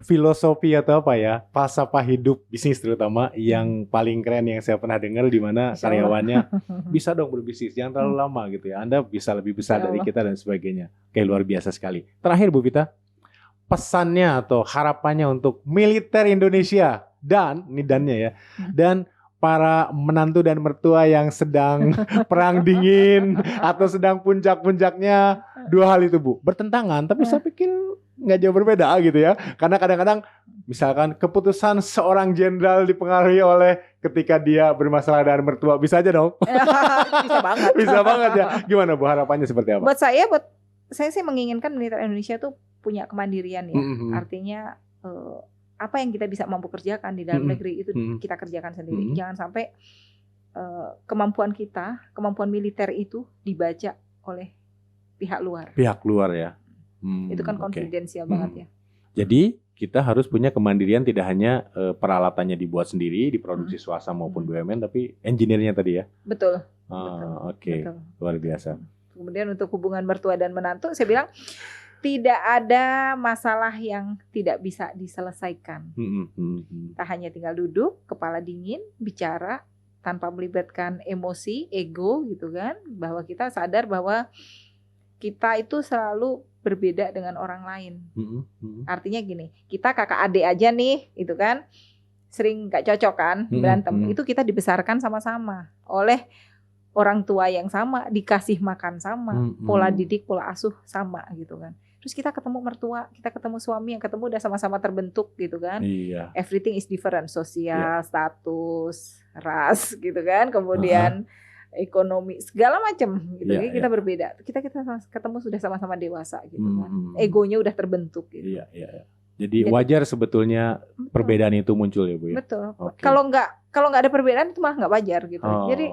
Filosofi atau apa ya? Falsafah hidup bisnis terutama yang paling keren yang saya pernah dengar di mana karyawannya bisa dong berbisnis, jangan terlalu lama gitu ya. Anda bisa lebih besar dari kita dan sebagainya. Oke, luar biasa sekali. Terakhir Bu Vita, pesannya atau harapannya untuk militer Indonesia dan ini dannya ya. Dan para menantu dan mertua yang sedang perang dingin atau sedang puncak-puncaknya, dua hal itu Bu bertentangan, tapi saya pikir nggak jauh berbeda gitu ya. Karena kadang-kadang misalkan keputusan seorang jenderal dipengaruhi oleh ketika dia bermasalah dengan mertua, bisa aja dong. Bisa banget. Bisa banget ya. Gimana Bu, harapannya seperti apa? Buat saya sih menginginkan militer Indonesia tuh punya kemandirian ya. Artinya apa yang kita bisa mampu kerjakan di dalam negeri itu kita kerjakan sendiri. Jangan sampai kemampuan kita, kemampuan militer itu dibaca oleh pihak luar. Pihak luar ya. Itu kan konfidensial banget ya. Jadi kita harus punya kemandirian, tidak hanya peralatannya dibuat sendiri, diproduksi swasta maupun BUMN, tapi engineer-nya tadi ya. Betul. Oke. Luar biasa. Kemudian untuk hubungan mertua dan menantu, saya bilang tidak ada masalah yang tidak bisa diselesaikan. Kita hanya tinggal duduk, kepala dingin, bicara tanpa melibatkan emosi, ego gitu kan. Bahwa kita sadar bahwa kita itu selalu berbeda dengan orang lain. Artinya gini, kita kakak adik aja nih, itu kan sering gak cocok kan, berantem. Itu kita dibesarkan sama-sama oleh orang tua yang sama, dikasih makan sama, pola didik, pola asuh sama gitu kan. Terus kita ketemu mertua, kita ketemu suami yang ketemu udah sama-sama terbentuk gitu kan. Iya. Everything is different, sosial, status, ras gitu kan. Kemudian ekonomi, segala macam gitu. Jadi kita berbeda. Kita ketemu sudah sama-sama dewasa gitu kan. Egonya udah terbentuk gitu. Iya. Jadi wajar sebetulnya perbedaan itu muncul ya Bu ya. Betul. Kalau nggak ada perbedaan itu malah nggak wajar gitu. Jadi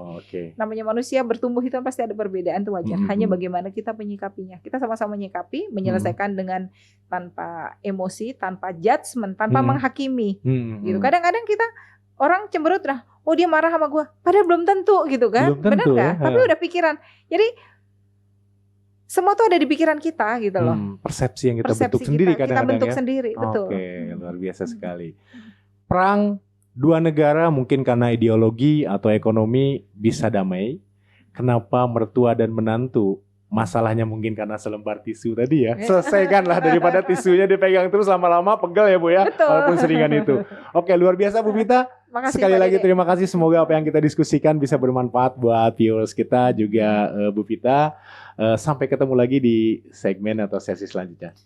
namanya manusia bertumbuh itu pasti ada perbedaan, itu wajar. Hanya bagaimana kita menyikapinya. Kita sama-sama menyikapi, menyelesaikan dengan tanpa emosi, tanpa judgement, tanpa menghakimi. Gitu. Kadang-kadang kita orang cemberut lah, oh dia marah sama gue, padahal belum tentu gitu kan. Benar nggak? Tapi udah pikiran. Jadi semua tuh ada di pikiran kita gitu loh. Persepsi yang kita bentuk sendiri kadang-kadang kita bentuk ya. Sendiri, betul. Oke, luar biasa sekali. Perang dua negara mungkin karena ideologi atau ekonomi bisa damai. Kenapa mertua dan menantu masalahnya mungkin karena selembar tisu tadi ya. Selesaikanlah daripada tisunya dipegang terus lama-lama pegel ya Bu ya. Betul. Walaupun seringan itu. Oke, luar biasa Bu Vita. Sekali lagi terima kasih, semoga apa yang kita diskusikan bisa bermanfaat buat viewers kita juga Bu Vita. Sampai ketemu lagi di segmen atau sesi selanjutnya.